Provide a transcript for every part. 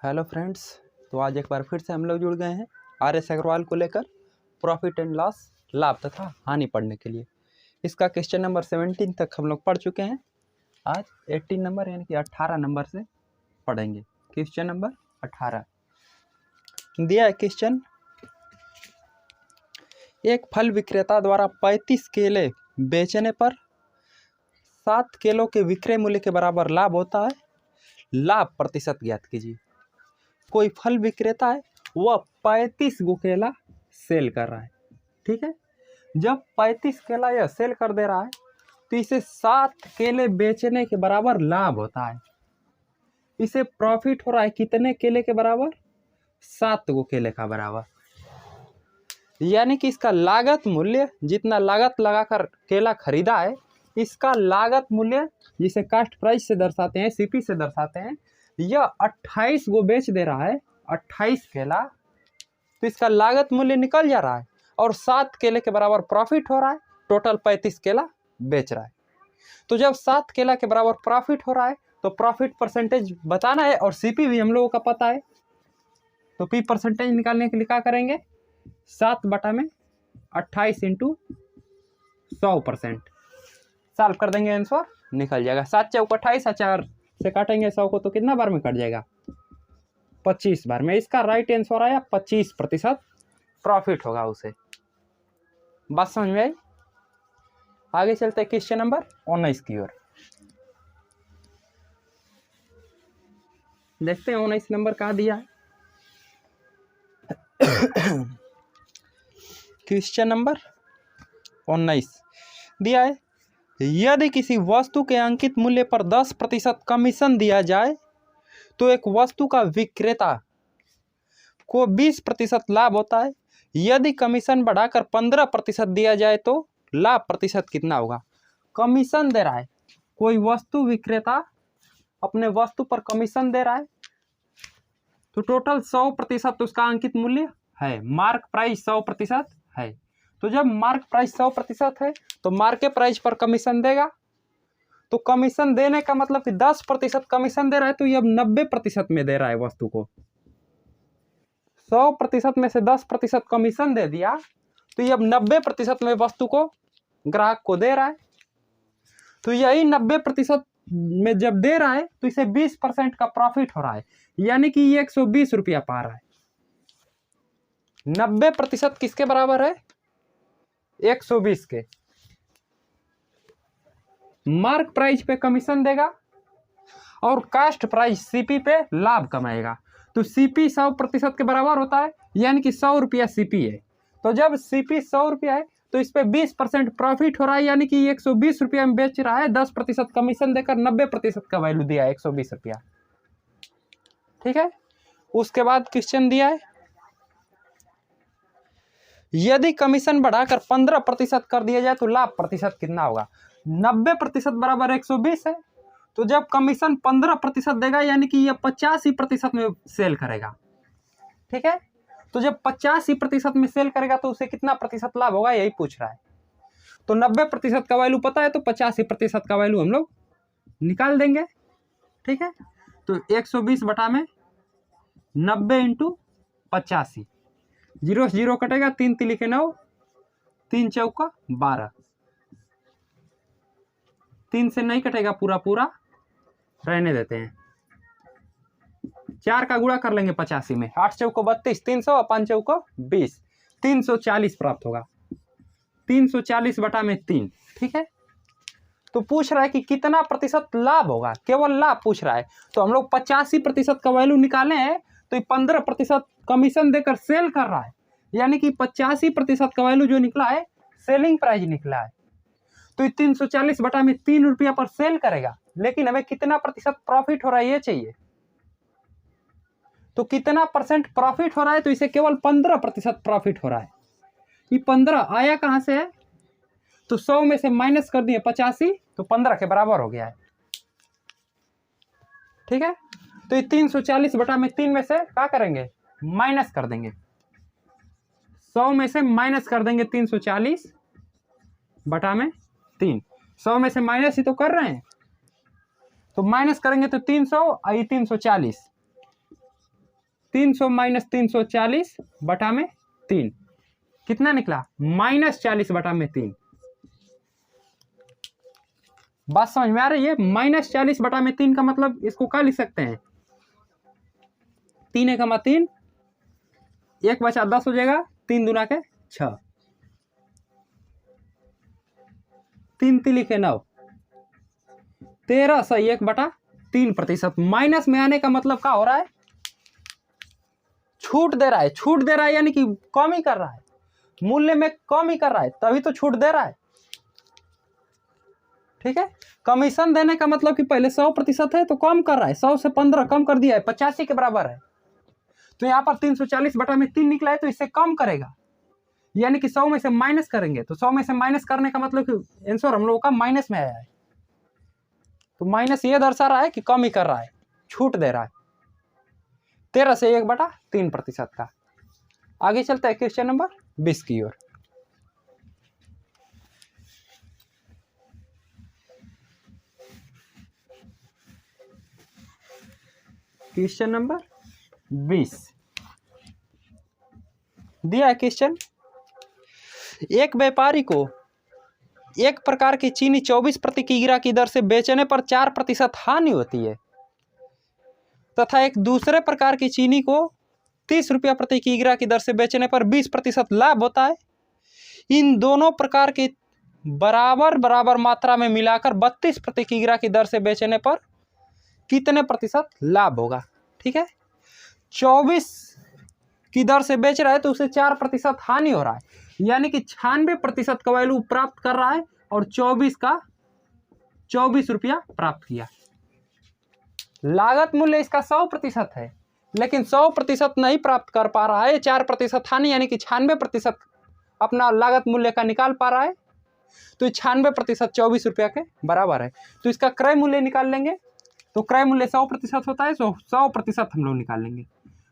Hello friends. तो आज एक बार फिर से हम लोग जुड़ गए हैं RS अग्रवाल को लेकर प्रॉफिट एंड लॉस, लाभ तथा हानि पढ़ने के लिए। इसका क्वेश्चन नंबर 17 तक हम लोग पढ़ चुके हैं। आज 18 नंबर यानी कि 18 नंबर से पढ़ेंगे। क्वेश्चन नंबर 18 दिया है क्वेश्चन, एक फल विक्रेता द्वारा 35 केले बेचने पर 7 केलों के विक्रय मूल्य के बराबर लाभ होता है। लाभ प्रतिशत ज्ञात कीजिए। कोई फल विक्रेता है, वह 35 गो केला सेल कर रहा है। ठीक है, जब 35 केला यह सेल कर दे रहा है तो इसे 7 केले बेचने के बराबर लाभ होता है। इसे प्रॉफिट हो रहा है कितने केले के बराबर? 7 गो केले का बराबर। यानी कि इसका लागत मूल्य, जितना लागत लगाकर केला खरीदा है, इसका लागत मूल्य जिसे कास्ट प्राइस से दर्शाते हैं, सीपी से दर्शाते हैं, यह 28 गो बेच दे रहा है, 28 केला। तो इसका लागत मूल्य निकल जा रहा है और 7 केले के बराबर प्रॉफिट हो रहा है। टोटल 35 केला बेच रहा है। तो जब 7 केला के बराबर प्रॉफिट हो रहा है तो प्रॉफिट परसेंटेज बताना है और सीपी भी हम लोगों का पता है। तो पी परसेंटेज निकालने के लिए क्या करेंगे? 7/28 इंटू 100%। सॉल्व कर देंगे, आंसर निकल जाएगा। 7 चौक 28, 4 से काटेंगे 100 को तो कितना बार में कट जाएगा? 25 बार में। इसका राइट आंसर आया 25% प्रॉफिट होगा उसे। बात समझ में आई? आगे चलते हैं क्वेश्चन नंबर 19 की ओर। देखते हैं 19 नंबर कहाँ दिया है। क्वेश्चन नंबर 19 दिया है, यदि किसी वस्तु के अंकित मूल्य पर 10% कमीशन दिया जाए तो एक वस्तु का विक्रेता को 20% लाभ होता है। यदि कमीशन बढ़ाकर 15% दिया जाए तो लाभ प्रतिशत कितना होगा? कमीशन दे रहा है कोई वस्तु विक्रेता, अपने वस्तु पर कमीशन दे रहा है, तो टोटल 100% उसका अंकित मूल्य है। मार्क प्राइस 100% है। तो जब मार्क प्राइस 100% है तो मार्केट प्राइस पर कमीशन देगा। तो कमीशन देने का मतलब कि 10% कमीशन दे रहा है, तो ये अब 90% में दे रहा है वस्तु को। 100% में से 10% कमीशन दे दिया तो ये अब 90% में वस्तु को ग्राहक को दे रहा है। तो यही 90% में जब दे रहा है तो इसे 20% का प्रॉफिट हो रहा है, यानी कि ये 120 रुपया पा रहा है। 90% किसके बराबर है? 120 के। मार्क प्राइस पे कमीशन देगा और कास्ट प्राइस सीपी पे लाभ कमाएगा। तो सीपी 100% के बराबर होता है, यानी कि 100 रुपया सीपी है। तो जब सीपी 100 रुपया है तो इस पे 20% प्रॉफिट हो रहा है, यानी कि 120 रुपया में बेच रहा है। 10% कमीशन देकर 90% का वैल्यू दिया है, 120 रुपया। ठीक है, उसके बाद क्वेश्चन दिया है, यदि कमीशन बढ़ाकर 15% कर दिया जाए तो लाभ प्रतिशत कितना होगा? 90% बराबर 120 है। तो जब कमीशन 15% देगा, यानी कि यह 85% में सेल करेगा। ठीक है, तो जब 85% में सेल करेगा तो उसे कितना प्रतिशत लाभ होगा, यही पूछ रहा है। तो 90% का वैल्यू पता है, तो 85% का वैल्यू हम लोग निकाल देंगे। ठीक है, तो 120 बटा में 90 इंटू 85, 0 से 0 कटेगा, 3 3 लिखे 9, 3 चौका 12, 3 से नहीं कटेगा पूरा पूरा, रहने देते हैं। 4 का गुणा कर लेंगे 85 में, 8 चौको 32, 300 और 5 चौको 20, 340 प्राप्त होगा। 340 बटा में 3। ठीक है, तो पूछ रहा है कि कितना प्रतिशत लाभ होगा, केवल लाभ पूछ रहा है। तो हम लोग 85% का वैल्यू निकाले हैं, तो 15% कमीशन देकर सेल कर रहा है, यानी कि 85% का वैल्यू जो निकला है सेलिंग प्राइस निकला है। तो 340 बटा में 3 रुपया पर सेल करेगा, लेकिन हमें कितना प्रतिशत प्रॉफिट हो रहा है ये चाहिए। तो कितना परसेंट प्रॉफिट हो रहा है? तो इसे केवल 15% प्रॉफिट हो रहा है। ये 15 आया कहां से है? तो 100 में से माइनस कर दिए 85, तो 15 के बराबर हो गया है। ठीक है, तो ये 340 बटा में 3 में से क्या करेंगे? माइनस कर देंगे। 100 में से माइनस कर देंगे 340 बटा में 3। 100 में से माइनस ही तो कर रहे हैं, तो माइनस करेंगे तो 300 और 340, 300 माइनस 340 बटा में 3 कितना निकला? -40/3। बात समझ में आ रही है? -40/3 का मतलब इसको क्या लिख सकते हैं? 3 1 बचा 10 हो जाएगा, 3 दूना के 6, 3 लिखे 9, 13 सही 1/3%। माइनस में आने का मतलब क्या हो रहा है? छूट दे रहा है। छूट दे रहा है यानी कि कम ही कर रहा है, मूल्य में कम ही कर रहा है, तभी तो छूट दे रहा है। ठीक है, कमीशन देने का मतलब कि पहले 100% है तो कम कर रहा है, 100 से 15 कम कर दिया है, 85 के बराबर है। तो यहाँ पर 340/3 निकला है तो इससे कम करेगा, यानी कि 100 में से माइनस करेंगे। तो 100 में से माइनस करने का मतलब कि आंसर हम लोगों का माइनस में आया है। तो माइनस ये दर्शा रहा है कि कम ही कर रहा है, छूट दे रहा है 13 से 1/3% का। आगे चलता है क्वेश्चन नंबर 20 की ओर। क्वेश्चन नंबर 20 दिया है क्वेश्चन। एक व्यापारी को एक प्रकार की चीनी 24 प्रति किग्रा की दर से बेचने पर 4% हानि होती है तथा एक दूसरे प्रकार की चीनी को 30 रुपया प्रति किग्रा की दर से बेचने पर 20% लाभ होता है। इन दोनों प्रकार के बराबर बराबर मात्रा में मिलाकर 32 प्रति किग्रा की दर से बेचने पर कितने प्रतिशत लाभ होगा? ठीक है, 24 की दर से बेच रहा है तो उसे 4% हानि हो रहा है, यानी कि 96% का वैल्यू प्राप्त कर रहा है और 24 रुपया प्राप्त किया। लागत मूल्य इसका 100% है, लेकिन 100% नहीं प्राप्त कर पा रहा है, 4% हानि यानी कि 96% अपना लागत मूल्य का निकाल पा रहा है। तो 96% 24 रुपया के बराबर है। तो इसका क्रय मूल्य निकाल लेंगे, तो क्रय मूल्य 100% होता है, तो 100% हम लोग निकाल लेंगे।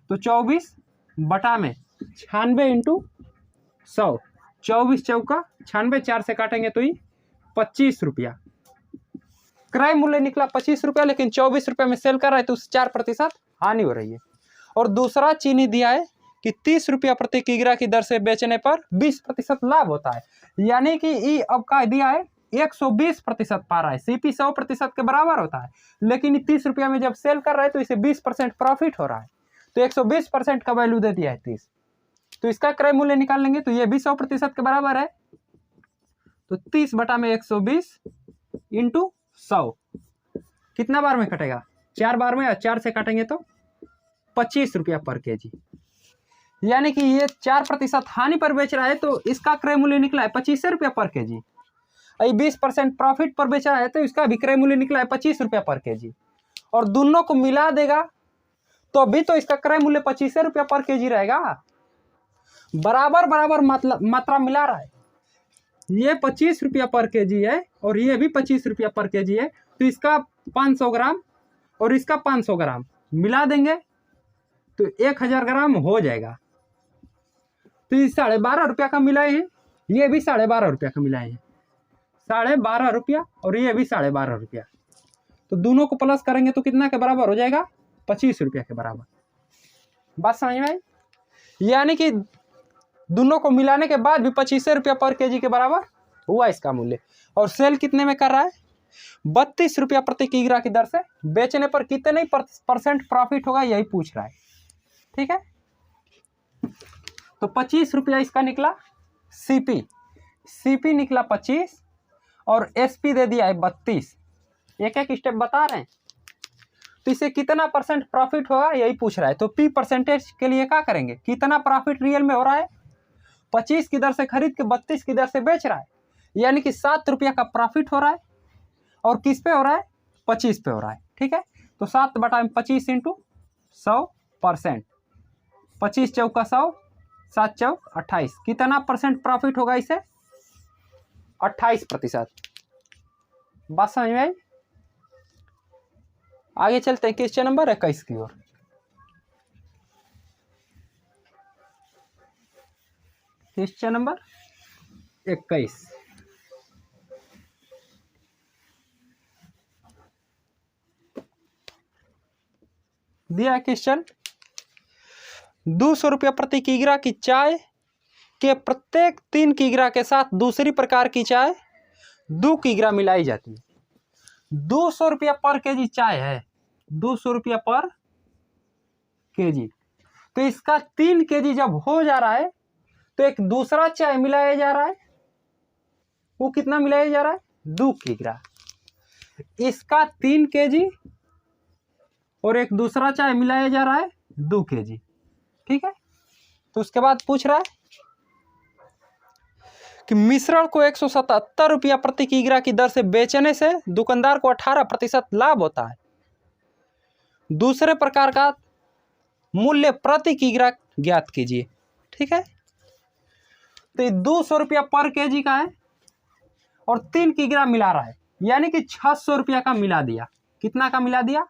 तो 24 बटा में 96 इंटू 100, 24 चौका 96, 4 से काटेंगे तो ही 25 रुपया। क्रय मूल्य निकला 25 रुपया, लेकिन 24 रुपये में सेल कर रहा है तो उससे 4% हानि हो रही है। और दूसरा चीनी दिया है कि 30 रुपया प्रति किग्रा की दर से बेचने पर 20% लाभ होता है, यानी कि ई अब का दिया है 120% पा रहा है। सीपी 100% के बराबर होता है, लेकिन 30 रुपया में जब सेल कर रहा है तो इसे 20% प्रॉफिट हो रहा है, तो 120% का वैल्यू दे दिया है 30। तो इसका क्रय मूल्य निकाल लेंगे तो ये भी 100% के बराबर है। तो 30 बटा में 120 इंटू 100 कितना बार में कटेगा? 4 बार में, और 4 से काटेंगे तो 25 रुपया पर केजी, यानी कि ये 4% हानि पर बेच रहा है तो इसका क्रय मूल्य निकला है 25 रुपया पर केजी। 20% प्रॉफिट पर बेच रहा है तो इसका भी क्रय मूल्य निकला है 25 रुपया पर केजी। और दोनों को मिला देगा तो अभी तो इसका क्रय मूल्य 25 रुपया पर केजी रहेगा। बराबर बराबर मात्रा मिला रहा है, ये 25 रुपया पर केजी है और ये भी 25 रुपया पर केजी है, तो इसका 500 ग्राम और इसका 500 ग्राम मिला देंगे तो 1000 ग्राम हो जाएगा। तो ये 12.5 रुपया का मिलाए हैं, ये भी 12.5 रुपया का मिलाए हैं, 12.5 रुपया और ये भी 12.5 रुपया। तो दोनों को प्लस करेंगे तो कितना के बराबर हो जाएगा? 25 रुपया के बराबर। बात समझ में आई? यानी कि दोनों को मिलाने के बाद भी 25 रुपया पर केजी के बराबर हुआ इसका मूल्य। और सेल कितने में कर रहा है? 32 रुपया प्रति किग्रा की दर से बेचने पर कितने % प्रॉफिट होगा, यही पूछ रहा है। ठीक है, तो 25 रुपया इसका निकला सीपी निकला 25 और एसपी दे दिया है 32। एक एक स्टेप बता रहे हैं, तो इसे कितना % प्रॉफिट होगा यही पूछ रहा है। तो पी परसेंटेज के लिए क्या करेंगे? कितना प्रॉफिट रियल में हो रहा है? 25 की दर से खरीद के 32 की दर से बेच रहा है, यानी कि 7 रुपया का प्रॉफिट हो रहा है। और किस पे हो रहा है? 25 पे हो रहा है। ठीक है, तो 7 बटा 25 इंटू 100%, 25 चौका 100, 7 चौक 28, कितना % प्रॉफिट होगा इसे? 28%। बात समझ में आई? आगे चलते हैं क्वेश्चन नंबर 21 की ओर। क्वेश्चन नंबर 21 दिया है क्वेश्चन। ₹200 प्रति किग्रा की चाय के प्रत्येक 3 किग्रा के साथ दूसरी प्रकार की चाय 2 किग्रा मिलाई जाती है। ₹200 पर केजी चाय है, ₹200 पर केजी। तो इसका 3 केजी जब हो जा रहा है तो एक दूसरा चाय मिलाया जा रहा है, वो कितना मिलाया जा रहा है? 2 किग्रा। इसका 3 केजी और एक दूसरा चाय मिलाया जा रहा है 2 केजी। ठीक है। तो उसके बाद पूछ रहा है कि मिश्रण को ₹177 प्रति किग्रा की दर से बेचने से दुकानदार को 18% लाभ होता है। दूसरे प्रकार का मूल्य प्रति किग्रा ज्ञात कीजिए। ठीक है। तो ये ₹200 पर केजी का है और 3 किग्रा मिला रहा है, यानी कि ₹600 का मिला दिया। कितना का मिला दिया?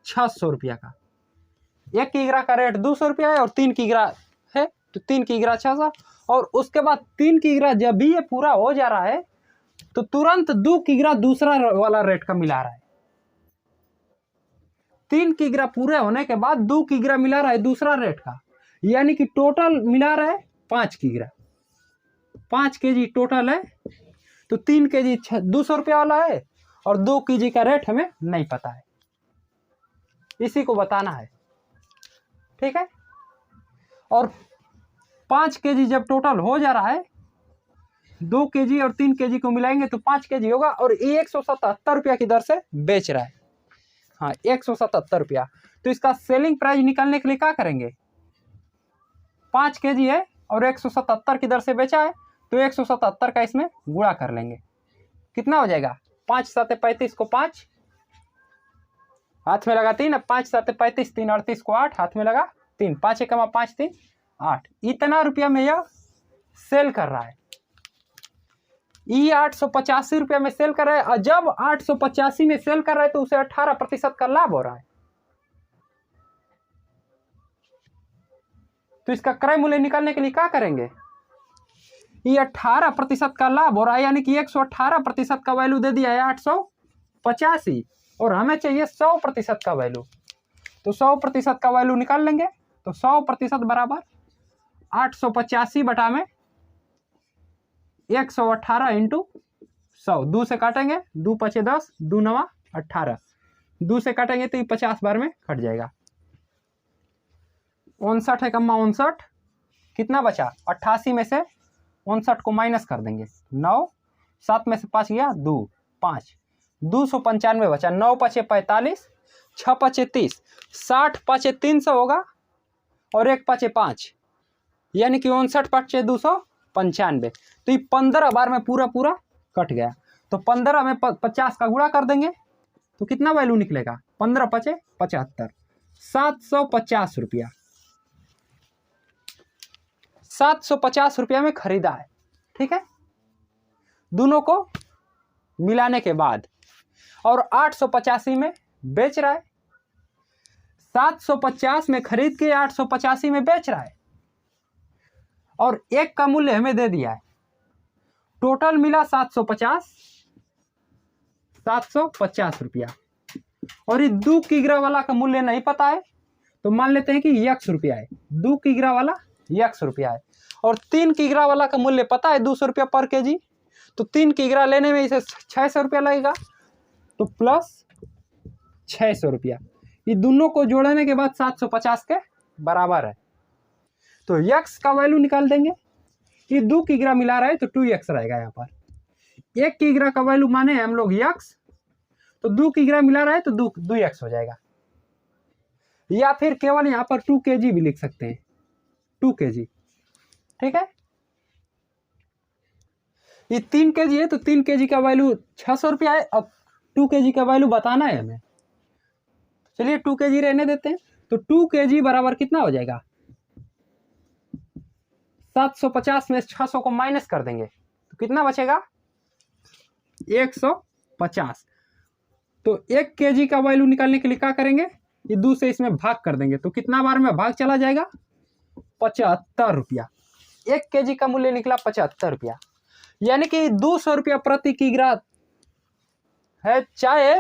₹600 का। 1 किग्रा का रेट ₹200 है और 3 किग्रा है तो 3 किग्रा 600। और उसके बाद 3 किग्रा जब भी ये पूरा हो जा रहा है तो तुरंत 2 किग्रा दूसरा वाला रेट का मिला रहा है। 3 किग्रा पूरे होने के बाद 2 किग्रा मिला रहा है दूसरा रेट का, यानी कि टोटल मिला रहा है 5 किग्रा। 5 केजी टोटल है। तो 3 केजी ₹200 वाला है और 2 केजी का रेट हमें नहीं पता है, इसी को बताना है। ठीक है। और 5 केजी जब टोटल हो जा रहा है, 2 केजी और 3 केजी को मिलाएंगे तो 5 केजी होगा और ये ₹177 की दर से बेच रहा है। हाँ, ₹177। तो इसका सेलिंग प्राइस निकालने के लिए क्या करेंगे? 5 केजी है और 177 की दर से बेचा है तो 177 का इसमें गुणा कर लेंगे। कितना हो जाएगा? 5 7 35 को 5 हाथ में लगा 3, अब 5 7 35 3 38 को 8 हाथ में लगा 3, 5 1 5 3 8। इतना रुपया में यह सेल कर रहा है। ये ₹885 में सेल कर रहा है और जब 885 में सेल कर रहा है तो उसे 18% का लाभ हो रहा है। तो इसका क्रय मूल्य निकालने के लिए क्या करेंगे? ये 18% का लाभ हो रहा है, यानी कि 118% का वैल्यू दे दिया है 885 और हमें चाहिए 100% का वैल्यू। तो 100% का वैल्यू निकाल लेंगे। तो 100% बराबर 885 बटा में 118 इंटू 100। 2 से काटेंगे, 2 5 10, 2 9 18। 2 से काटेंगे तो ये 50 बार में कट जाएगा। 59 1 59, कितना बचा? 88 में से 59 को माइनस कर देंगे, 9, 7 में से 5 गया 2 5, 295 बचा। 9 5 45, 6 5 30, 60 5 300 होगा और 1 5 5, यानी कि 59 5 295। तो ये 15 बार में पूरा कट गया। तो 15 में 50 का गुणा कर देंगे तो कितना वैल्यू निकलेगा? 15 5 75, ₹750। ₹750 में खरीदा है। ठीक है, दोनों को मिलाने के बाद, और 885 में बेच रहा है। 750 में खरीद के 885 में बेच रहा है और एक का मूल्य हमें दे दिया है। टोटल मिला 750 रुपया और ये 2 किग्रा वाला का मूल्य नहीं पता है तो मान लेते हैं कि ₹100 है। 2 किग्रा वाला ₹100 है और 3 किग्रा वाला का मूल्य पता है ₹200 पर केजी। तो 3 किग्रा लेने में इसे ₹600 लगेगा, तो प्लस ₹600। ये दोनों को जोड़ने के बाद 750 के बराबर है। तो x का वैल्यू निकाल देंगे। ये 2 किग्रा मिला रहा है तो 2x रहेगा। यहाँ पर 1 किग्रा का वैल्यू माने हम लोग x, तो 2 किग्रा मिला रहा है तो 2x हो जाएगा। या फिर केवल यहाँ पर 2 kg भी लिख सकते हैं, 2 kg। ठीक है, ये 3 kg है तो 3 kg का वैल्यू ₹600 है। अब 2 kg का वैल्यू बताना है हमें। चलिए 2 kg रहने देते हैं। तो 2 kg बराबर कितना हो जाएगा? 750 में 600 को माइनस कर देंगे तो कितना बचेगा? 150। तो 1 kg का वैल्यू निकालने के लिए क्या करेंगे? ये 2 से इसमें भाग कर देंगे तो कितना बार में भाग चला जाएगा? ₹75। 1 kg का मूल्य निकला ₹75, यानी कि ₹200 प्रति किग्रा है। चाहे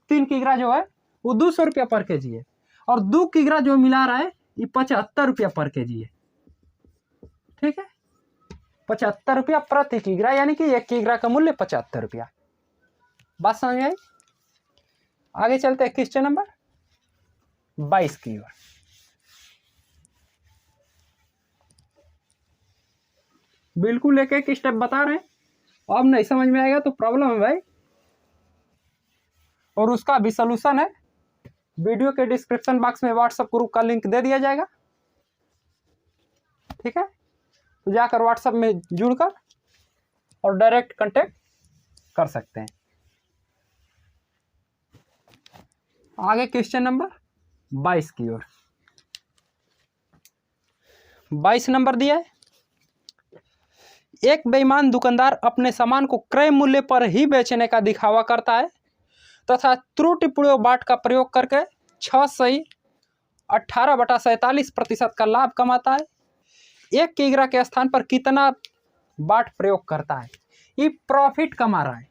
3 किग्रा जो है वो ₹200 पर केजी है और 2 किग्रा जो मिला रहा है ये 75 रुपया पर केजी है। ठीक है, 75 रुपया प्रति किग्रा, यानी कि 1 किग्रा का मूल्य 75 रुपया। बात समझ में आई? आगे चलते हैं क्वेश्चन नंबर 22 की ओर। बिल्कुल एक एक स्टेप बता रहे हैं, अब नहीं समझ में आएगा तो प्रॉब्लम है भाई। और उसका भी सलूशन है, वीडियो के डिस्क्रिप्शन बॉक्स में व्हाट्सएप ग्रुप का लिंक दे दिया जाएगा। ठीक है, तो जाकर व्हाट्सएप में जुड़कर और डायरेक्ट कांटेक्ट कर सकते हैं। आगे क्वेश्चन नंबर 22 की ओर। 22 नंबर दिया है, एक बेईमान दुकानदार अपने सामान को क्रय मूल्य पर ही बेचने का दिखावा करता है तथा त्रुटिपूर्ण बाट का प्रयोग करके 18/47% का लाभ कमाता है। 1 किग्रा के स्थान पर कितना बाट प्रयोग करता है? ये प्रॉफिट कमा रहा है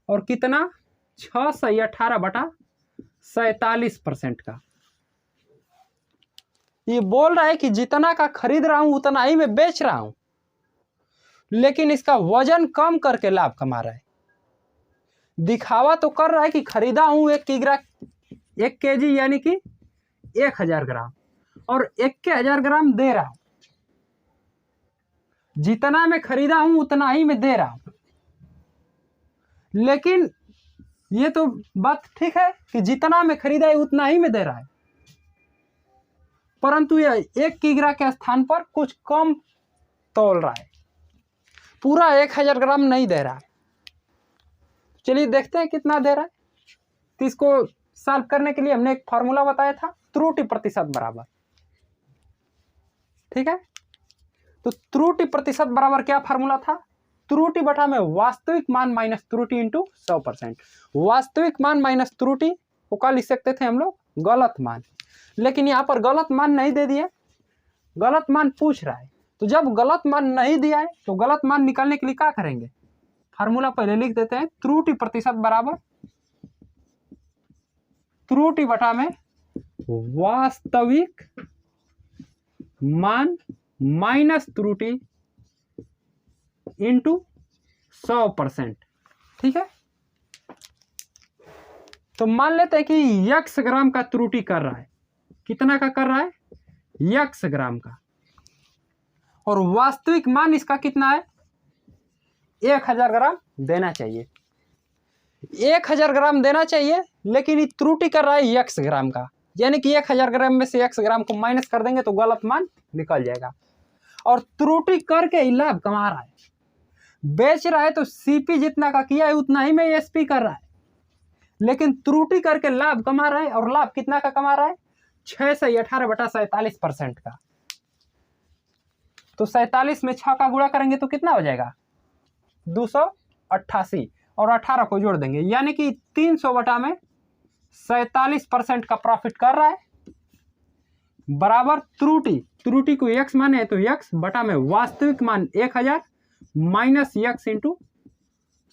और कितना? 18/47% का। ये बोल रहा है कि जितना का खरीद रहा हूं उतना ही मैं बेच रहा हूं, लेकिन इसका वजन कम करके लाभ कमा रहा है। दिखावा तो कर रहा है कि खरीदा हूं 1 किग्रा 1 केजी यानी कि 1000 ग्राम, और 1000 ग्राम दे रहा हूं। जितना मैं खरीदा हूं उतना ही मैं दे रहा हूं, लेकिन ये तो बात ठीक है कि जितना मैं खरीदा है उतना ही मैं दे रहा है, परंतु यह 1 किग्रा के स्थान पर कुछ कम तौल रहा है, पूरा 1000 ग्राम नहीं दे रहा है। चलिए देखते हैं कितना दे रहा है। तो इसको सॉल्व करने के लिए हमने एक फॉर्मूला बताया था, त्रुटि प्रतिशत बराबर। ठीक है, तो त्रुटि प्रतिशत बराबर क्या फॉर्मूला था? त्रुटि बटा में वास्तविक मान माइनस त्रुटि इंटू 100%। वास्तविक मान माइनस त्रुटि को क्या लिख सकते थे हम लोग? गलत मान। लेकिन यहाँ पर गलत मान नहीं दे दिए, गलत मान पूछ रहा है। तो जब गलत मान नहीं दिया है तो गलत मान निकालने के लिए क्या करेंगे? फार्मूला पहले लिख देते हैं, त्रुटि प्रतिशत बराबर त्रुटि बटा में वास्तविक मान माइनस त्रुटि इंटू 100%। ठीक है, तो मान लेते हैं कि x ग्राम का त्रुटि कर रहा है। कितना का कर रहा है? x ग्राम का। और वास्तविक मान इसका कितना है? 1000 ग्राम देना चाहिए। 1000 ग्राम देना चाहिए, लेकिन ये त्रुटि कर रहा है x ग्राम का, यानी कि 1000 ग्राम में से x ग्राम को माइनस कर देंगे तो गलत मान निकल जाएगा। और त्रुटि करके ही लाभ कमा रहा है, बेच रहा है तो सीपी जितना का किया है उतना ही में एसपी कर रहा है, लेकिन त्रुटि करके लाभ कमा रहा है। और लाभ कितना का कमा रहा है? 618/47% का। तो 47 में 6 का गुणा करेंगे तो कितना हो जाएगा? 288, और 18 को जोड़ देंगे, यानी कि 300/47% का प्रॉफिट कर रहा है, बराबर त्रुटि को x माने तो x बटा में वास्तविक मान 1000 माइनस x इंटू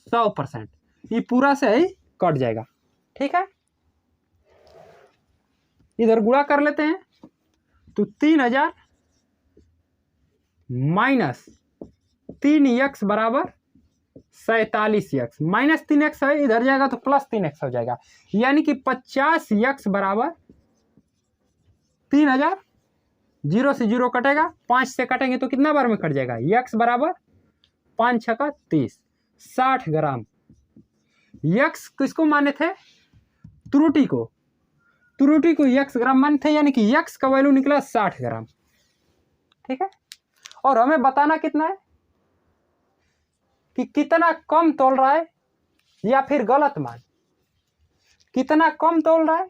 100%। ये पूरा से ही कट जाएगा। ठीक है, इधर गुणा कर लेते हैं, तो 3000 माइनस 3x बराबर 47x, माइनस 3x है, इधर जाएगा तो प्लस 3x हो जाएगा, यानी कि 50x बराबर 3000। 0 से 0 कटेगा, 5 से कटेंगे तो कितना बार में कट जाएगा? x बराबर 5 6 का 30, 60 ग्राम। x किसको माने थे? त्रुटि को। त्रुटि को x ग्राम माने थे, यानी कि x का वैल्यू निकला 60 ग्राम। ठीक है, और हमें बताना कितना है कि कितना कम तोल रहा है या फिर गलत मान। कितना कम तोल रहा है?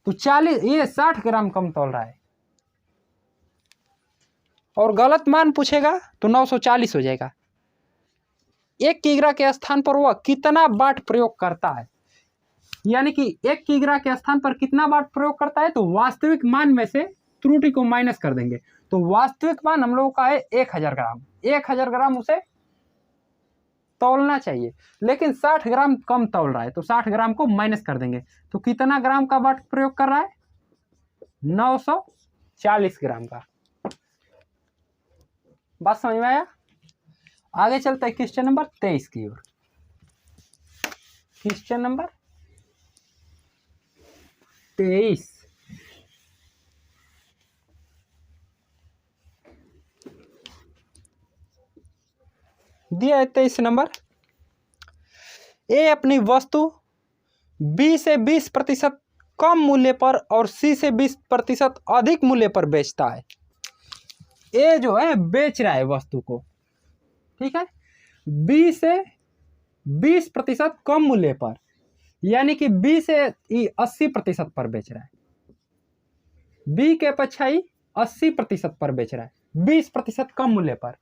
तो 60 ग्राम कम तोल रहा है, और गलत मान पूछेगा तो 940 हो जाएगा। 1 किग्रा के स्थान पर वह कितना बाट प्रयोग करता है, यानी कि 1 किग्रा के स्थान पर कितना बाट प्रयोग करता है? तो वास्तविक मान में से त्रुटि को माइनस कर देंगे, तो वास्तविक मान हम लोगों का है 1000 ग्राम। 1000 ग्राम उसे तौलना चाहिए, लेकिन 60 ग्राम कम तौल रहा है, तो 60 ग्राम को माइनस कर देंगे, तो कितना ग्राम का बाट प्रयोग कर रहा है? 940 ग्राम का। बात समझ में आया? आगे चलता है क्वेश्चन नंबर 23 की ओर। Question number 23। दिया है 23 नंबर। ए अपनी वस्तु बी से 20% कम मूल्य पर और सी से 20% अधिक मूल्य पर बेचता है। ए जो है बेच रहा है वस्तु को, ठीक है, बी से 20% कम मूल्य पर, यानी कि बी से 80% पर बेच रहा है। बी के अपेक्षा ही 80% पर बेच रहा है, 20% कम मूल्य पर,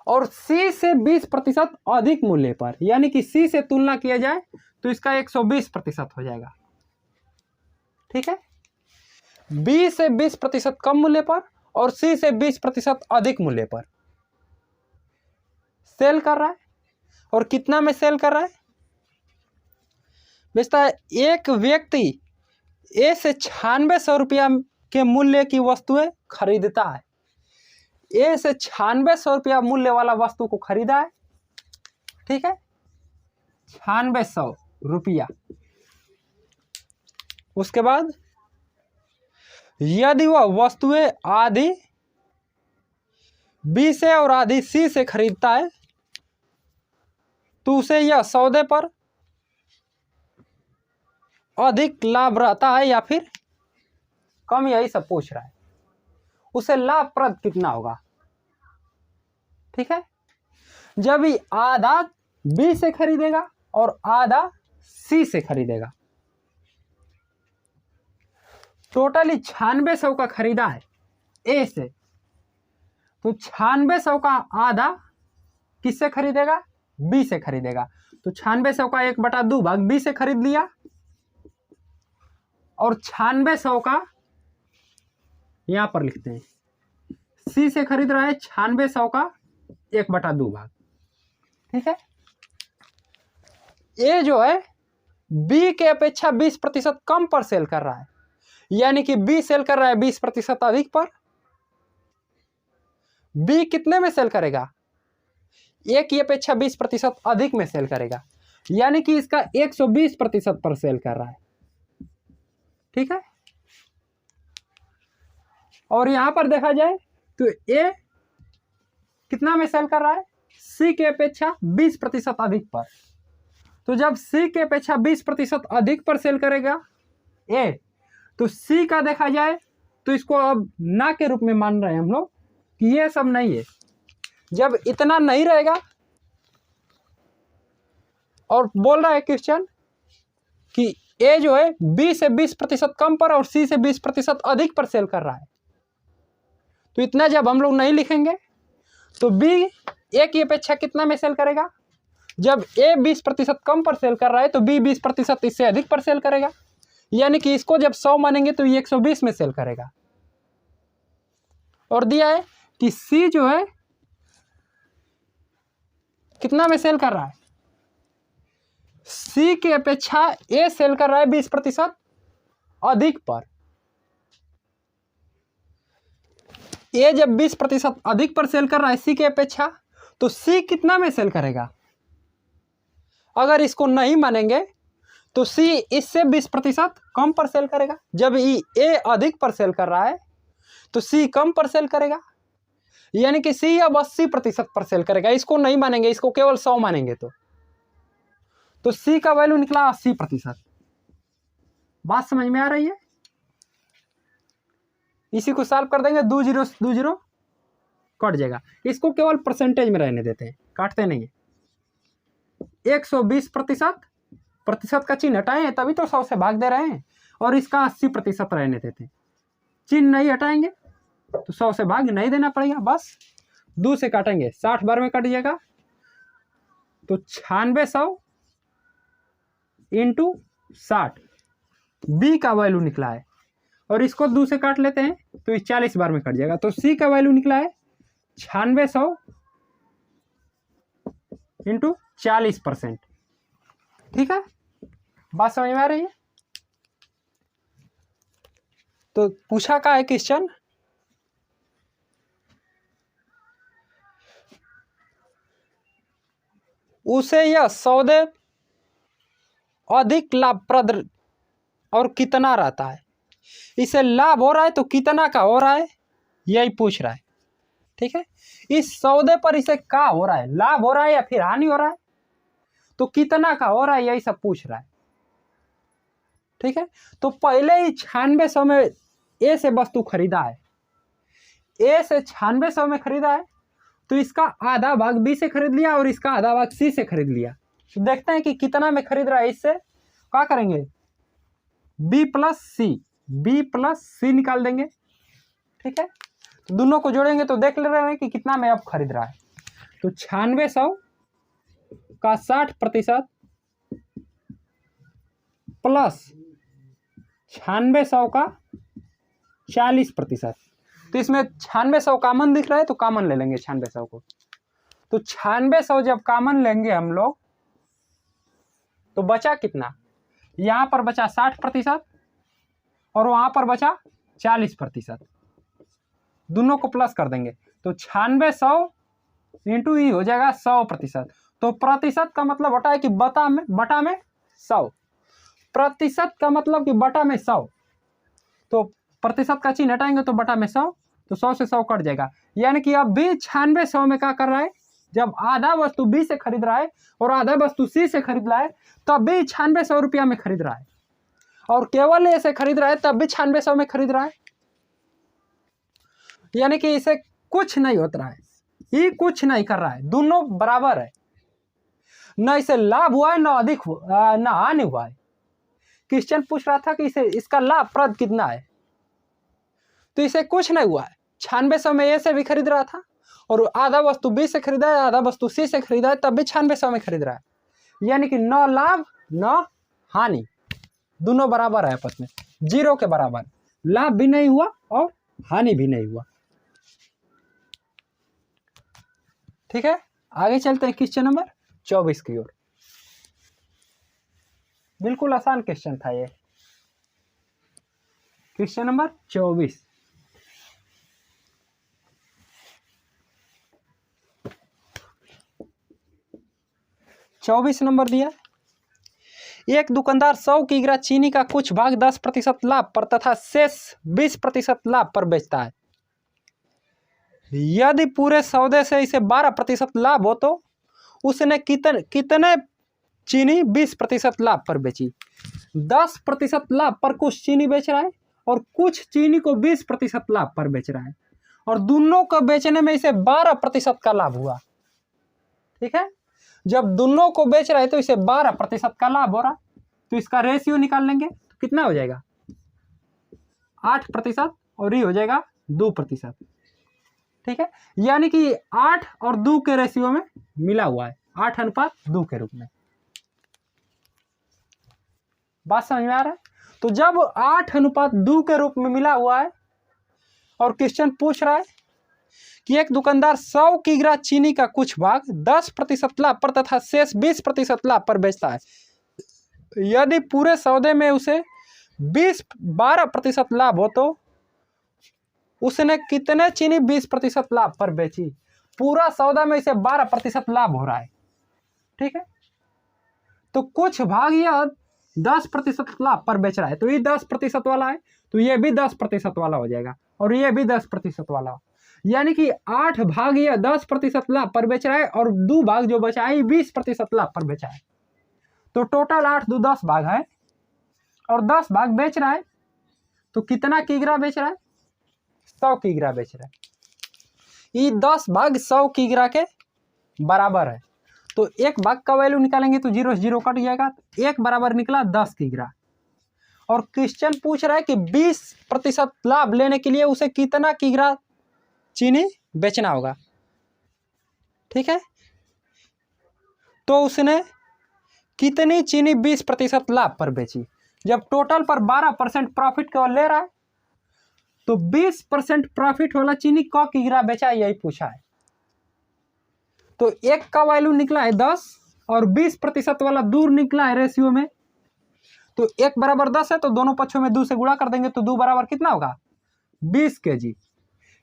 और सी से 20% अधिक मूल्य पर, यानी कि सी से तुलना किया जाए तो इसका 120% हो जाएगा। ठीक है, बी से 20% कम मूल्य पर और सी से 20% अधिक मूल्य पर सेल कर रहा है। और कितना में सेल कर रहा है? बेचता है। एक व्यक्ति ए से 9600 रुपया के मूल्य की वस्तुएं खरीदता है। ए से 9600 रुपया मूल्य वाला वस्तु को खरीदा है, ठीक है, 9600 रुपया। उसके बाद यदि वह वस्तुएं आधी बी से और आधी सी से खरीदता है तो उसे यह सौदे पर अधिक लाभ रहता है या फिर कम, यही सब पूछ रहा है। उसे लाभप्रद कितना होगा? ठीक है, जब ही आधा बी से खरीदेगा और आधा सी से खरीदेगा, टोटली 9600 का खरीदा है ए से, तो 9600 का आधा किससे खरीदेगा? बी से खरीदेगा। तो 9600 का 1/2 भाग बी से खरीद लिया, और 9600 का यहां पर लिखते हैं, सी से खरीद रहा है 9600 का 1/2 भाग। ठीक है, ए जो है बी के अपेक्षा 20% कम पर सेल कर रहा है, यानी कि बी सेल कर रहा है 20% अधिक पर। बी कितने में सेल करेगा? ए की अपेक्षा 20% अधिक में सेल करेगा, यानी कि इसका 120% पर सेल कर रहा है। ठीक है, और यहां पर देखा जाए तो ए कितना में सेल कर रहा है? सी के अपेक्षा 20% अधिक पर। तो जब सी के अपेक्षा 20% अधिक पर सेल करेगा ए, तो सी का देखा जाए तो इसको अब ना के रूप में मान रहे हैं हम लोग कि ये सब नहीं है। जब इतना नहीं रहेगा, और बोल रहा है क्वेश्चन कि ए जो है बी से 20% कम पर और सी से 20% अधिक पर सेल कर रहा है, तो इतना जब हम लोग नहीं लिखेंगे तो बी ए की अपेक्षा कितना में सेल करेगा? जब ए 20% कम पर सेल कर रहा है तो बी 20% इससे अधिक पर सेल करेगा, यानी कि इसको जब 100 मानेंगे तो ये 120 में सेल करेगा। और दिया है कि सी जो है कितना में सेल कर रहा है? सी की अपेक्षा ए सेल कर रहा है 20% अधिक पर। ए जब 20% अधिक पर सेल कर रहा है सी की अपेक्षा, तो सी कितना में सेल करेगा? अगर इसको नहीं मानेंगे तो सी इससे 20% कम पर सेल करेगा। जब ए अधिक पर सेल कर रहा है तो सी कम पर सेल करेगा, यानी कि सी अब 80% पर सेल करेगा। इसको नहीं मानेंगे, इसको केवल 100 मानेंगे तो सी का वैल्यू निकला 80%। बात समझ में आ रही है? इसी को सॉल्व कर देंगे, 2 0 कट जाएगा। इसको केवल परसेंटेज में रहने देते हैं, काटते नहीं है। 120% प्रतिशत का चिन्ह हटाएं तभी तो 100 से भाग दे रहे हैं, और इसका 80% रहने देते हैं। चिन्ह नहीं हटाएंगे तो 100 से भाग नहीं देना पड़ेगा, बस 2 से काटेंगे, 60 बार में कट जाएगा। तो 9600 इंटू 60 बी का वैल्यू निकला है, और इसको 2 से काट लेते हैं तो ये 40 बार में कट जाएगा। तो सी का वैल्यू निकला है 9600 इंटू 40%। ठीक है, बात समझ में आ रही है? तो पूछा क्या है क्वेश्चन, उसे यह सौदे अधिक लाभप्रद और कितना रहता है। इसे लाभ हो रहा है तो कितना का हो रहा है, यही पूछ रहा है। ठीक है, इस सौदे पर इसे क्या हो रहा है, लाभ हो रहा है या फिर हानि हो रहा है, तो कितना का हो रहा है, यही सब पूछ रहा है। ठीक है, तो पहले ही 9600 में ए से वस्तु खरीदा है, ए से 9600 में खरीदा है, तो इसका आधा भाग बी से खरीद लिया और इसका आधा भाग सी से खरीद लिया। तो देखते हैं कि कितना में खरीद रहा है, इससे क्या करेंगे, बी प्लस सी निकाल देंगे। ठीक है, तो दोनों को जोड़ेंगे तो देख ले रहे हैं कि कितना में अब खरीद रहा है। तो 9600 का 60% प्लस 9600 का 40%। तो इसमें 9600 कॉमन दिख रहा है तो कॉमन ले लेंगे 9600 को। तो 9600 जब कॉमन लेंगे हम लोग तो बचा कितना, यहां पर बचा 60% और वहां पर बचा 40%। दोनों को प्लस कर देंगे तो 9600 इंटू ई हो जाएगा 100%। तो प्रतिशत का मतलब होता है कि बटा में 100, प्रतिशत का मतलब कि बटा में 100। तो प्रतिशत का चिन्ह हटाएंगे तो बटा में 100, तो 100 से 100 कट जाएगा। यानी कि अब भी 9600 में क्या कर रहा है, जब आधा वस्तु बी से खरीद रहा है और आधा वस्तु सी से खरीद रहा है तब भी 9600 रुपया में खरीद रहा है, और केवल ए से खरीद रहा है तब भी 9600 में खरीद रहा है। यानी कि इसे कुछ नहीं होता है, ये कुछ नहीं कर रहा है, दोनों बराबर है, न इसे लाभ हुआ है न अधिक न हानि हुआ है। क्वेश्चन पूछ रहा था कि इसे इसका लाभप्रद कितना है, तो इसे कुछ नहीं हुआ है। 9600 में ए से भी खरीद रहा था और आधा वस्तु बी से खरीदा है, आधा वस्तु सी से खरीदा है, तब भी 9600 में खरीद रहा है। यानी कि न लाभ न हानि, दोनों बराबर है आपस में, जीरो के बराबर, लाभ भी नहीं हुआ और हानि भी नहीं हुआ। ठीक है, आगे चलते हैं क्वेश्चन नंबर 24 की ओर। बिल्कुल आसान क्वेश्चन था ये, क्वेश्चन नंबर 24। नंबर दिया, एक दुकानदार 100 किग्रा चीनी का कुछ भाग 10% लाभ पर तथा शेष 20% लाभ पर बेचता है। यदि पूरे सौदे से इसे 12% लाभ हो तो उसने कितने चीनी 20% लाभ पर बेची। 10% लाभ पर कुछ चीनी बेच रहा है और कुछ चीनी को 20% लाभ पर बेच रहा है, और दोनों को बेचने में इसे 12% का लाभ हुआ। ठीक है, जब दोनों को बेच रहा है तो इसे 12% का लाभ हो रहा है, तो इसका रेशियो निकाल लेंगे तो कितना हो जाएगा, 8% और ये हो जाएगा 2%। ठीक है, यानी कि 8 और 2 के रेशियो में मिला हुआ है, 8:2 के रूप में। बात समझ में आ रहा है। तो जब 8:2 के रूप में मिला हुआ है और क्वेश्चन पूछ रहा है कि एक दुकानदार 100 किग्रा चीनी का कुछ भाग 10% लाभ पर तथा शेष 20% लाभ पर बेचता है, यदि पूरे सौदे में उसे 12% लाभ हो तो उसने कितने चीनी 20% लाभ पर बेची। पूरा सौदा में इसे 12% लाभ हो रहा है। ठीक है, तो कुछ भाग यह 10% लाभ पर बेच रहा है, तो ये 10% वाला है, तो ये भी 10% वाला हो जाएगा और ये भी 10% वाला। यानी कि 8 भाग यह 10% लाभ पर बेच रहा है और 2 भाग जो बचा है 20% लाभ पर बेचा है। तो टोटल 8 2 10 भाग है और 10 भाग बेच रहा है, तो कितना किग्रा बेच रहा है, 100 किग्रा बेच रहा है। ये 10 भाग 100 किग्रा के बराबर है, तो एक भाग का वैल्यू निकालेंगे तो 0 से 0 कट जाएगा, एक बराबर निकला 10 किग्रा। और क्वेश्चन पूछ रहा है कि 20% लाभ लेने के लिए उसे कितना किग्रा चीनी बेचना होगा। ठीक है, तो उसने कितनी चीनी 20% लाभ पर बेची। जब टोटल पर 12% प्रॉफिट केवल ले रहा है तो 20% प्रॉफिट वाला चीनी क किग्रा बेचा, यही पूछा है। तो एक का वैल्यू निकला है 10 और 20% वाला दूर निकला है रेशियो में, तो 1 बराबर 10 है तो दोनों पक्षों में 2 से गुणा कर देंगे तो 2 बराबर कितना होगा 20 kg।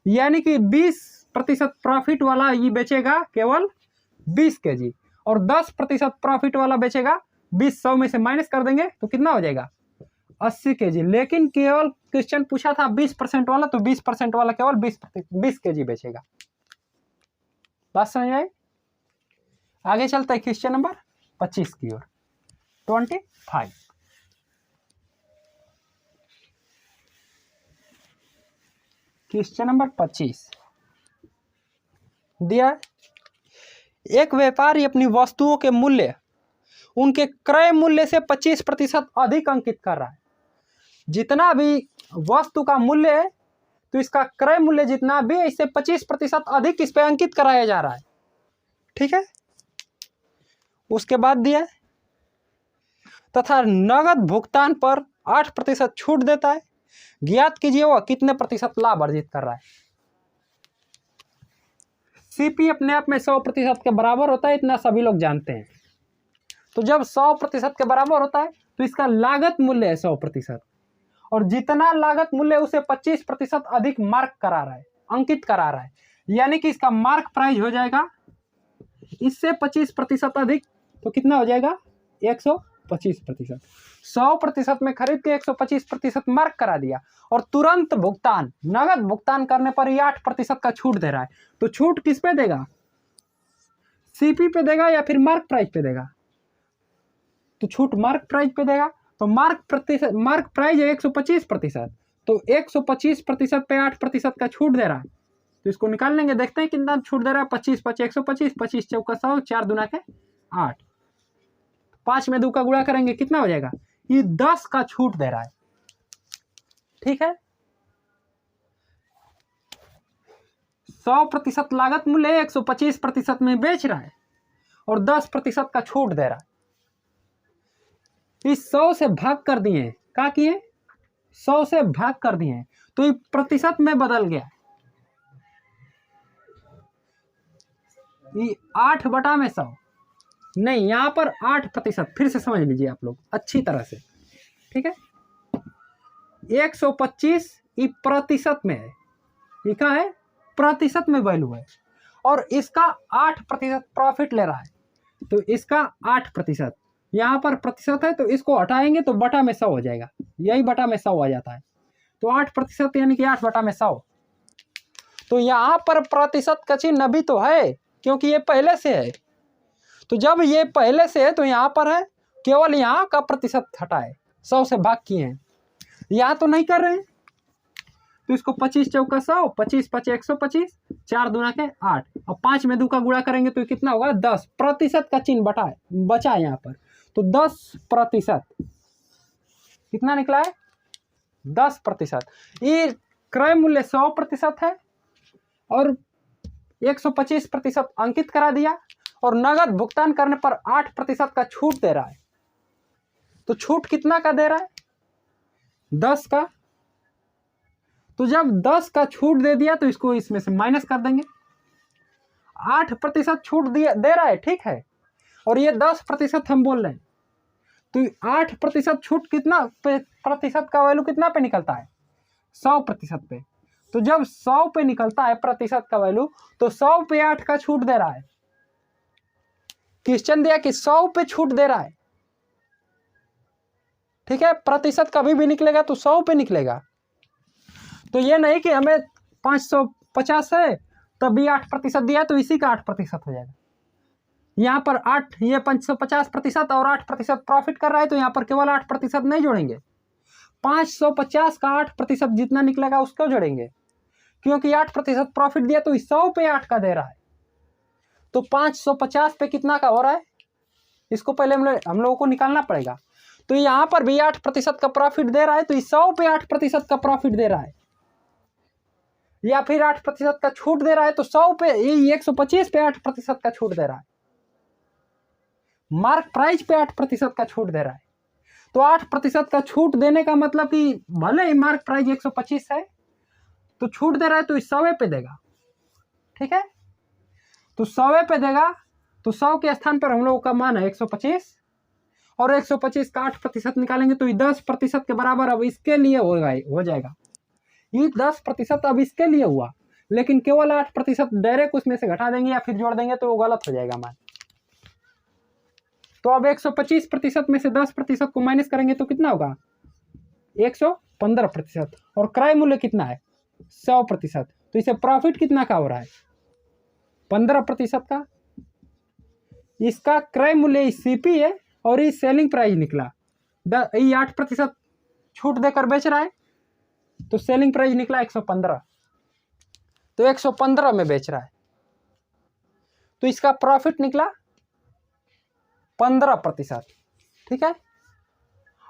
यानी कि 20% प्रॉफिट वाला ये बेचेगा केवल 20 kg और 10% प्रॉफिट वाला बेचेगा 20, 100 में से माइनस कर देंगे तो कितना हो जाएगा 80 kg। लेकिन केवल क्वेश्चन पूछा था 20% वाला, तो 20% वाला केवल 20 kg बेचेगा। बात समझ में आई? आगे चलता है क्वेश्चन नंबर 25 की ओर। 25 क्वेश्चन नंबर 25 दिया, एक व्यापारी अपनी वस्तुओं के मूल्य उनके क्रय मूल्य से 25% अधिक अंकित कर रहा है। जितना भी वस्तु का मूल्य है तो इसका क्रय मूल्य जितना भी है इससे 25% अधिक इस पे अंकित कराया जा रहा है। ठीक है, उसके बाद दिया तथा नगद भुगतान पर 8% छूट देता है। ज्ञात कीजिए वह कितने प्रतिशत लाभ अर्जित कर रहा है। सीपी अपने आप में 100% के बराबर होता है, इतना सभी लोग जानते हैं। तो जब 100% के बराबर होता है तो इसका लागत मूल्य है 100% और जितना लागत मूल्य उसे 25% अधिक मार्क करा रहा है, अंकित करा रहा है। यानी कि इसका मार्क प्राइस हो जाएगा इससे 25% अधिक, तो कितना हो जाएगा 125%। 100% में खरीद के 125% मार्क करा दिया और तुरंत भुगतान, नगद भुगतान करने पर ही 8% का छूट दे रहा है। तो छूट किस पे देगा, सीपी पे देगा या फिर मार्क प्राइस पे देगा? तो छूट मार्क प्राइस पे देगा। तो मार्क प्राइस है 125%, तो 125% पे 8% का छूट दे रहा है। तो इसको निकाल लेंगे, देखते हैं कितना छूट दे रहा है। 25 5 125, 25 चौका 100, 4 दूना के 8, 5 में 2 का गुणा करेंगे कितना हो जाएगा, ये 10 का छूट दे रहा है। ठीक है, 100% लागत मूल्य 125% में बेच रहा है और 10% का छूट दे रहा है। इस 100 से भाग कर दिए, क्या किए 100 से भाग कर दिए तो ये प्रतिशत में बदल गया। ये 8/100 नहीं, यहां पर 8%, फिर से समझ लीजिए आप लोग अच्छी तरह से। ठीक है, 125 ये प्रतिशत में है, ये क्या है प्रतिशत में वैल्यू है और इसका 8% प्रॉफिट ले रहा है। तो इसका 8%, यहाँ पर प्रतिशत है तो इसको हटाएंगे तो बटा में 100 हो जाएगा, यही बटा में 100 आ जाता है। तो 8% यानी कि 8/100। तो यहाँ पर प्रतिशत का चिन्ह अभी तो है क्योंकि ये पहले से है। तो जब ये पहले से है तो यहाँ पर है, केवल यहाँ का प्रतिशत हटाए, 100 से भाग किए हैं, यहाँ तो नहीं कर रहे हैं। तो इसको 25 चौका 100, 25 5 125, 4 दूना के 8 और 5 में 2 का गुणा करेंगे तो कितना होगा 10। प्रतिशत का चिन्ह बचा यहाँ पर, तो 10% कितना निकला है 10%। ये क्रय मूल्य 100% है और 125% अंकित करा दिया और नगद भुगतान करने पर 8% का छूट दे रहा है। तो छूट कितना का दे रहा है 10 का। तो जब 10 का छूट दे दिया तो इसको इसमें से माइनस कर देंगे। 8% छूट दे रहा है, ठीक है, और ये 10% हम बोल रहे हैं। तो 8% छूट कितना प्रतिशत का वैल्यू कितना पे निकलता है 100% पे। तो जब 100 पे निकलता है प्रतिशत का वैल्यू तो 100 पे 8 का छूट दे रहा है। क्वेश्चन दिया कि 100 पे छूट दे रहा है। ठीक है, प्रतिशत कभी भी निकलेगा तो 100 पे निकलेगा। तो ये नहीं कि हमें 550 है तभी 8% दिया तो इसी का 8% हो जाएगा। यहाँ पर 8, ये 550% और 8% प्रॉफिट कर रहा है तो यहाँ पर केवल 8% नहीं जोड़ेंगे, 550 का 8% जितना निकलेगा उसको जोड़ेंगे, क्योंकि 8% प्रॉफिट दिया तो 100 पे 8 का दे रहा है। तो 550 पे कितना का हो रहा है, इसको पहले हम लोगों को निकालना पड़ेगा। तो यहाँ पर भी 8% का प्रॉफिट दे रहा है तो 100 पे 8% का प्रॉफिट दे रहा है, या फिर 8% का छूट दे रहा है तो 100 पे 125 पे 8% का छूट दे रहा है। मार्क प्राइस पे 8% का छूट दे रहा है। तो 8% का छूट देने का मतलब कि भले ही मार्क प्राइस 125 है तो छूट दे रहा है तो 100 पे देगा। ठीक है, तो 100 पे देगा तो 100 के स्थान पर हम लोगों का मान है 125 और 125 का 8% निकालेंगे तो ये 10% के बराबर अब इसके लिए हो जाएगा। ये 10% अब इसके लिए हुआ, लेकिन केवल 8% डायरेक्ट उसमें से घटा देंगे या फिर जोड़ देंगे तो वो गलत हो जाएगा मान। तो अब 125% में से 10% को माइनस करेंगे तो कितना होगा 115%। और क्रय मूल्य कितना है 100%। तो इसे प्रॉफिट कितना का हो रहा है 15% का। इसका क्रय मूल्य सीपी है और ये सेलिंग प्राइस निकला, ये 8% छूट देकर बेच रहा है तो सेलिंग प्राइस निकला 115। तो 115 में बेच रहा है तो इसका प्रॉफिट निकला 15%। ठीक है।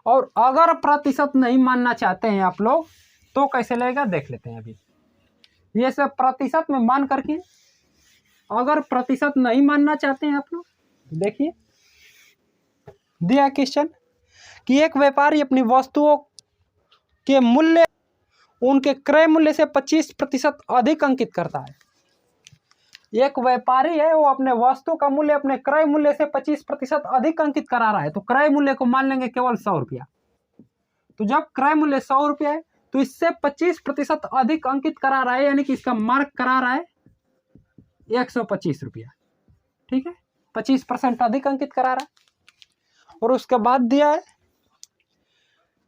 और अगर प्रतिशत नहीं मानना चाहते हैं आप लोग तो कैसे लगेगा देख लेते हैं। अभी ये सब प्रतिशत में मान करके, अगर प्रतिशत नहीं मानना चाहते हैं आप लोग देखिए दिया क्वेश्चन कि एक व्यापारी अपनी वस्तुओं के मूल्य उनके क्रय मूल्य से 25% अधिक अंकित करता है। एक व्यापारी है वो अपने वस्तु का मूल्य अपने क्रय मूल्य से 25% अधिक अंकित करा रहा है तो क्रय मूल्य को मान लेंगे केवल 100 रुपया। तो जब क्रय मूल्य 100 रुपया है तो इससे 25% अधिक अंकित करा रहा है, यानी कि इसका मार्क करा रहा है 125 रुपया। ठीक है, 25% अधिक अंकित करा रहा है। और उसके बाद दिया है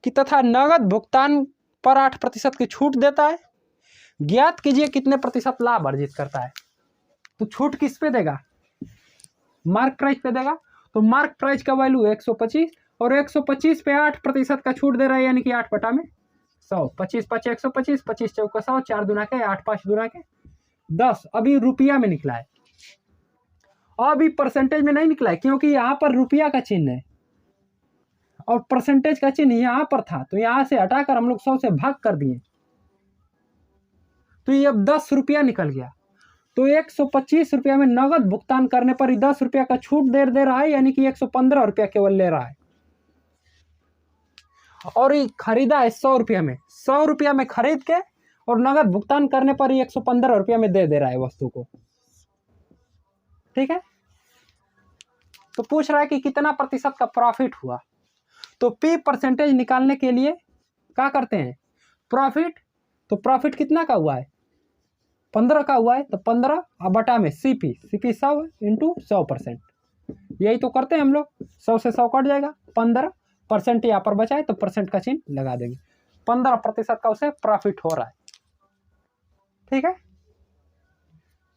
कि तथा नगद भुगतान पर 8% की छूट देता है। ज्ञात कीजिए कितने प्रतिशत लाभ अर्जित करता है। तो छूट किस पे देगा मार्क प्राइस पे देगा। तो मार्क प्राइस का वैल्यू 125 और 125 पे 8% का छूट दे रहा है, यानी कि 8/100। 25 5 125, 25 चौका 100, 4 दूना के 8 5 दूना के 10। अभी रुपया में निकला है, अभी परसेंटेज में नहीं निकला है क्योंकि यहाँ पर रुपया का चिन्ह है और परसेंटेज का चिन्ह यहाँ पर था तो यहाँ से हटाकर हम लोग 100 से भाग कर दिए तो ये अब 10 रुपया निकल गया। तो 125 रुपया में नगद भुगतान करने पर 10 रुपया का छूट दे रहा है, यानी कि 115 रुपया केवल ले रहा है। और ये खरीदा है 100 रुपया में, 100 रुपया में खरीद के और नगद भुगतान करने पर 115 रुपया में दे रहा है वस्तु को। ठीक है। तो पूछ रहा है कि कितना प्रतिशत का प्रॉफिट हुआ। तो पी परसेंटेज निकालने के लिए क्या करते हैं प्रॉफिट। तो प्रॉफिट कितना का हुआ है 15 का हुआ है तो 15 बटा में सीपी 100 इंटू 100%। यही तो करते हैं हम लोग, 100 से 100 कट जाएगा, 15% यहाँ पर बचा है तो परसेंट का चिन्ह लगा देंगे। 15% का उसे प्रॉफिट हो रहा है। ठीक है,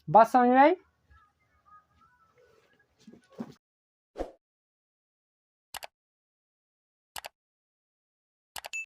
बात समझ में आई।